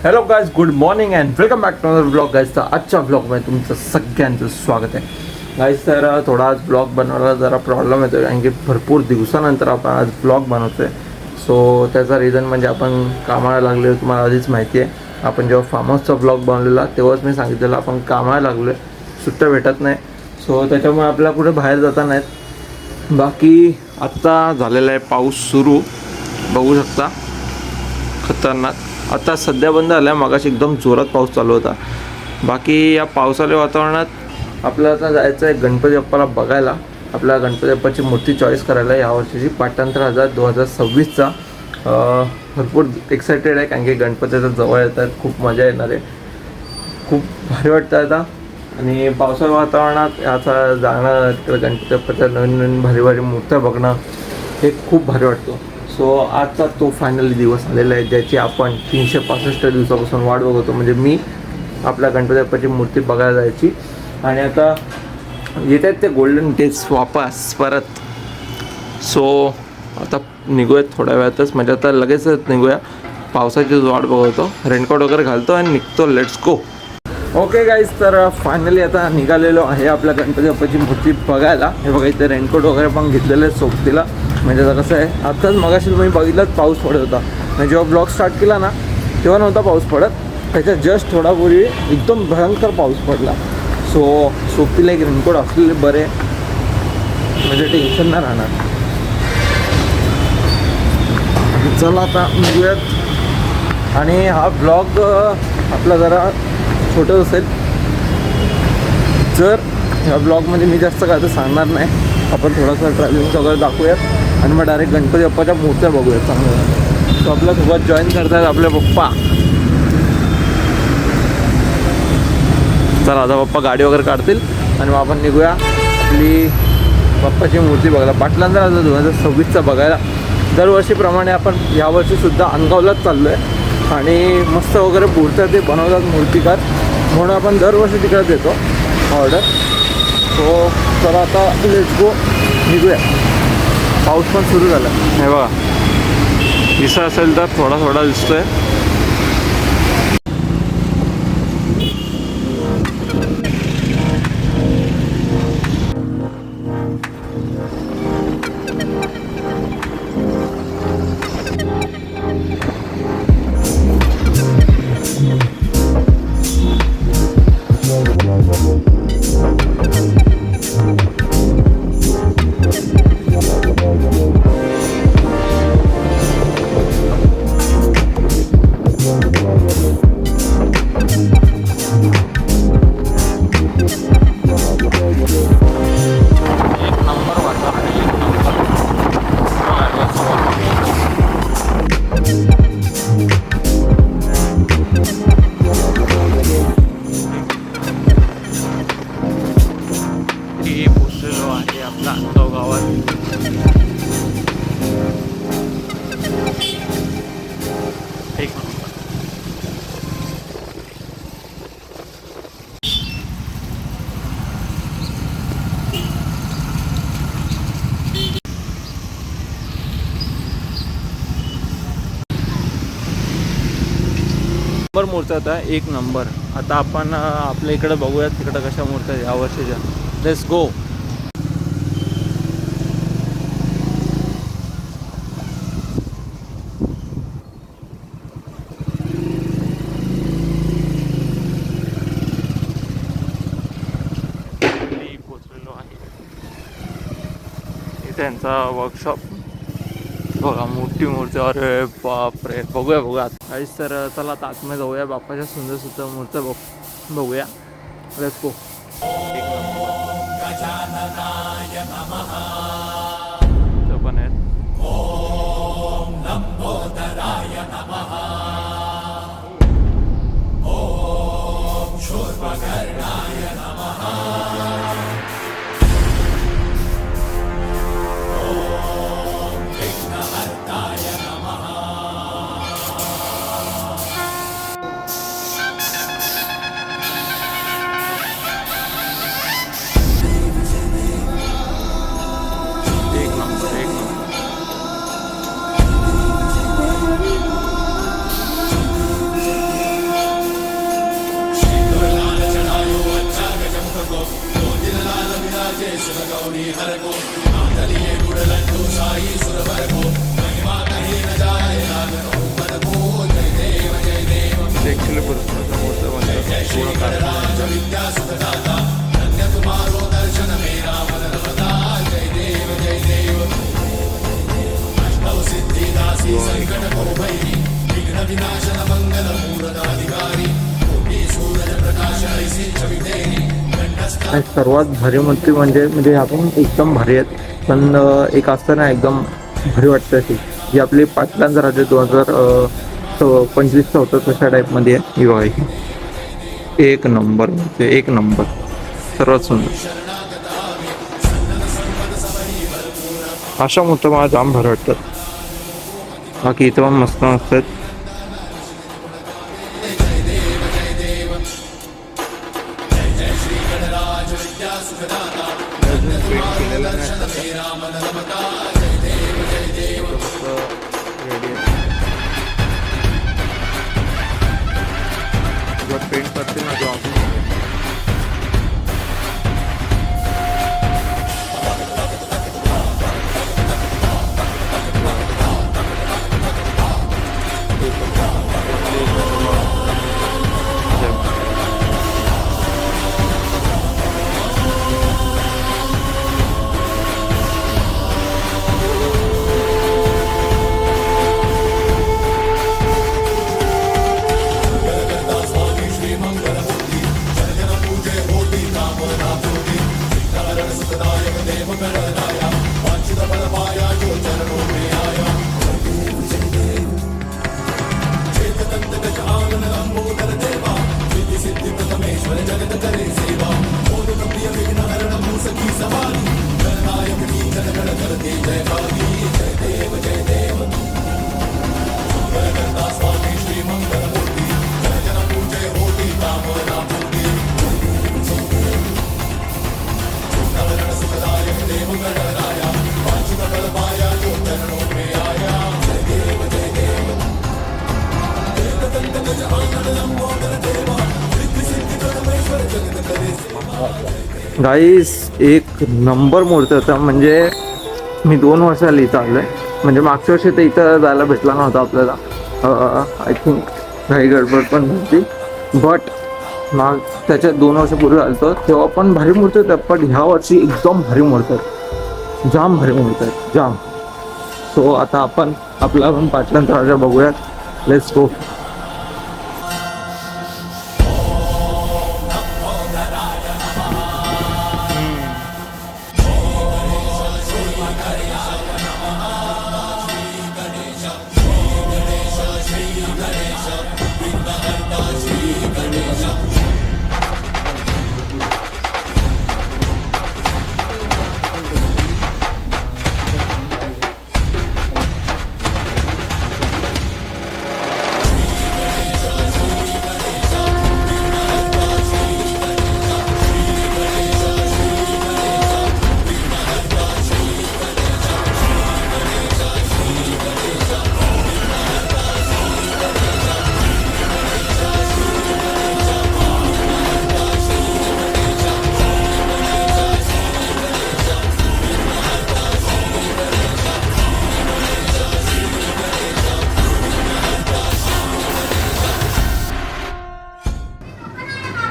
Hello guys, good morning and welcome back to another blog guys. तर आजच्या ब्लॉगमध्ये तुमचं सगळ्यांचं स्वागत आहे गाईज. तर थोडा आज ब्लॉग बनवायला जरा प्रॉब्लेम येतो कारण की भरपूर दिवसानंतर आपण आज ब्लॉग बनवतो आहे. सो त्याचा रिझन म्हणजे आपण कामाला लागलो आहे. तुम्हाला आधीच माहिती आहे, आपण जेव्हा फार्म हाऊसचा ब्लॉग बनवलेला तेव्हाच मी सांगितलेलं आपण कामाला लागलो आहे, सुट्ट्या भेटत नाही. सो त्याच्यामुळे आपल्याला कुठे बाहेर जाता नाहीत. बाकी आत्ता झालेला आहे पाऊस सुरू, बघू शकता, खतरनाक. आता सध्या बंद झाला आहे, मगाशी एकदम जोरात पाऊस चालू होता. बाकी या पावसाच्या वातावरणात आपल्याला आता जायचं आहे गणपती बाप्पाला बघायला. आपल्या गणपती बाप्पाची मूर्ती चॉईस करायला यावर्षीची पाठांतर 2026चा. भरपूर एक्सायटेड आहे कारण की गणपतीचा जवळ येत आहेत, खूप मजा येणार आहे, खूप भारी वाटतं आता. आणि पावसाच्या वातावरणात याचा जाणं, तिकडे गणपती बाप्पाच्या नवीन नवीन भारी भारी मूर्त्या बघणं हे खूप भारी वाटतं. सो आजचा तो फायनली दिवस आलेला आहे ज्याची आपण 365 दिवसापासून वाट बघतो. म्हणजे मी आपल्या गणपती बाप्पाची मूर्ती बघायला जायची. आणि आता येत आहेत ते गोल्डन डेज वापस परत. सो आता निघूयात थोड्या वेळातच, म्हणजे आता लगेचच निघूया. पावसाची वाट बघतो, रेनकोट वगैरे घालतो आणि निघतो. Let's go. ओके गाईज, तर फायनली आता निघालेलो आहे आपल्या गणपती बाप्पाची मूर्ती बघायला. हे बघा इथे रेनकोट वगैरे पण घेतलेलं आहे सोबतीला. म्हणजे आता कसं आहे, आत्ताच मगाशी तुम्ही बघितलंच पाऊस पडत होता. म्हणजे जेव्हा ब्लॉग स्टार्ट केला ना तेव्हा नव्हता पाऊस पडत, त्याच्या जस्ट थोडापूर्वी एकदम भयंकर पाऊस पडला. सो सोबतीला एक रेनकोट असलेले बरे, म्हणजे टेन्शन नाही राहणार. चला आता निघूयात. आणि हा ब्लॉग आपला जरा छोटं असेल, जर ह्या ब्लॉगमध्ये मी जास्त काय तर सांगणार नाही. आपण थोडंसं ट्रॅव्हलिंग वगैरे दाखवूयात आणि मग डायरेक्ट गणपती बाप्पाच्या मूर्त्या बघूयात चांगलं. सो आपल्यासोबत जॉईन करतात आपले पप्पा. चला आता पप्पा गाडी वगैरे काढतील आणि मग आपण निघूया आपली बाप्पाची मूर्ती बघायला. पाटलांतर आता 2026चा बघायला. दरवर्षीप्रमाणे आपण यावर्षीसुद्धा अनगावलाच चाललो आहे आणि मस्त वगैरे मूर्त्या ते बनवतात मूर्तिकार, म्हणून आपण दरवर्षी तिकडे देतो ऑर्डर. सो चला आता लेट्स गो, निघूया. पाऊस पण सुरू झाला, हे बघा, दिसत असेल तर थोडा थोडा दिसतोय. पोचलेलो आहे आपला अंगाव गावात. एक नंबर मूर्त्या होत्या, एक नंबर. आता आपण आपल्या इकडे बघूयात तिकडं कशा मूर्त्या या वर्षीच्या. Let's go. पोचलेलो आहे इथे त्यांचा वर्कशॉप. बघा मोठी मूर्ती, अरे बापरे. बघूया काहीच. तर चला आता आतमध्ये जाऊया, बाप्पाच्या सुंदर सुंदर मूर्त्या बघूया. Let's go. पण आहेत. ॲक्च्युली भरपूर मोठं म्हणजे पूर्ण कारखाना आणि सर्वात भारी म्हणजे आपण एकदम भारी आहेत. पण एक असतं ना एकदम भारी वाटतं अशी जी आपली पाटलांचा राजा 2025 होतं तशा टाईपमध्ये आहे ही बघा. एक नंबर म्हणजे एक नंबर सर्वात सुंदर अशा मोठं मला जाम भारी वाटतात. बाकी इथं पण मस्त मस्त आहेत. पेंट करते ना जो गाईस एक नंबर मूर्ती होता. म्हणजे मी 2 वर्षाला इथं आलो आहे. म्हणजे मागच्या वर्षी तर इथं जायला भेटला नव्हता आपल्याला. आय थिंक काही गडबड पण नव्हती. बट मग त्याच्या 2 वर्षापूर्वी आलो तेव्हा पण भारी मूर्ती होत्या. पण ह्या वर्षी एकदम भारी मूर्ती आहेत. जाम भारी मूर्ती आहेत जाम. सो आता आपण आपला पण पाटलांचा राजा बघूयात. Let's go.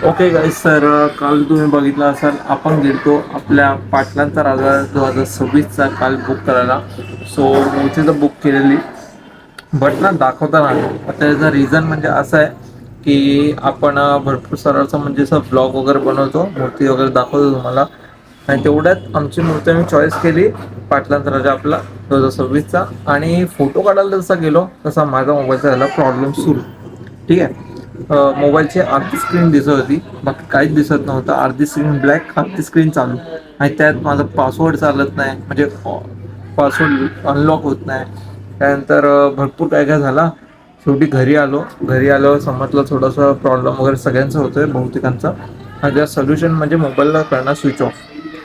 ओके गाईस, तर काल तुम्ही बघितलं असाल आपण गेलतो आपल्या पाटलांचा राजा 2026चा काल बुक करायला. सो मी तिथं बुक केलेली बट ना दाखवता नाही. त्याचं रिझन म्हणजे असं आहे की आपण भरपूर साराचं म्हणजे असं ब्लॉग वगैरे बनवतो, मूर्ती वगैरे दाखवतो तुम्हाला. आणि तेवढ्यात आमची मूर्ती आम्ही चॉईस केली पाटलांचा राजा आपला 2026चा. आणि फोटो काढायला जसा गेलो तसा माझा मोबाईलचा झाला प्रॉब्लेम सुरू. ठीक आहे. मोबाईलची अर्धी स्क्रीन दिसत होती, बाकी काहीच दिसत नव्हतं. अर्धी स्क्रीन ब्लॅक, अर्धी स्क्रीन चालू. आणि त्यात माझा पासवर्ड चालत नाही, म्हणजे पासवर्ड अनलॉक होत नाही. त्यानंतर भरपूर काय काय झाला. शेवटी घरी आलो समजलं थोडंसं प्रॉब्लेम वगैरे सगळ्यांचं होतोय बहुतेकांचा. आणि त्या सोल्युशन म्हणजे मोबाईलला करणार स्विच ऑफ.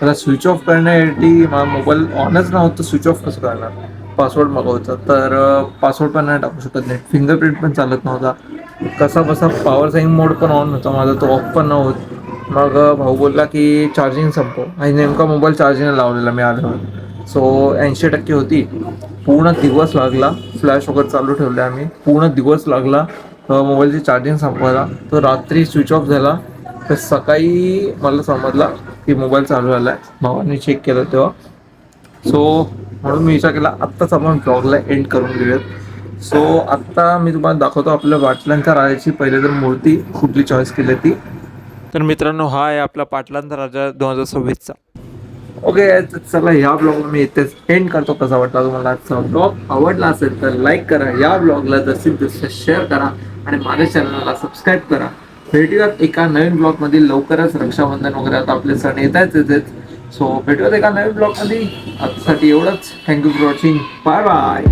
आता स्विच ऑफ करण्यासाठी माझा मोबाईल ऑनच नव्हतं, स्विच ऑफ कसं करणार. पासवर्ड मागवतं तर पासवर्ड पण नाही टाकू शकत नाही, फिंगरप्रिंट पण चालत नव्हता. कसा बसा पॉवर सेव्हिंग मोड पण ऑन होता माझा, तो ऑफ पण नव्हता. मग भाऊ बोलला की चार्जिंग संपव आणि नेमका मोबाईल चार्जिंगला लावलेला मी आल्यावर. सो 80% होती. पूर्ण दिवस लागला, फ्लॅश वगैरे चालू ठेवले आम्ही, पूर्ण दिवस लागला मोबाईलची चार्जिंग संपवायला. तो रात्री स्विच ऑफ झाला. तर सकाळी मला समजलं की मोबाईल चालू झाला आहे. भावाने चेक केलं तेव्हा. सो म्हणून मी विचार केला आत्ताच आपण ब्लॉगला एंड करून घेऊयात. सो आत्ता मी तुम्हाला दाखवतो आपल्या पाटलांच्या राजाची पहिले तर मूर्ती कुठली चॉईस केली ती. तर मित्रांनो, हा आहे आपला पाटलांचा राजा 2026चा. ओके, चला ह्या ब्लॉगला मी इथेच एंड करतो. कसा वाटला तुम्हाला आजचा ब्लॉग? आवडला असेल तर लाईक करा, या ब्लॉगला जास्तीत जास्त शेअर करा आणि माझ्या चॅनलला सबस्क्राईब करा. भेटूयात एका नवीन ब्लॉगमध्ये लवकरच. रक्षाबंधन वगैरे आता आपले सण येत. सो भेटूयात एका नवीन ब्लॉगमध्ये. आजसाठी एवढंच. Thank you for watching. Bye bye.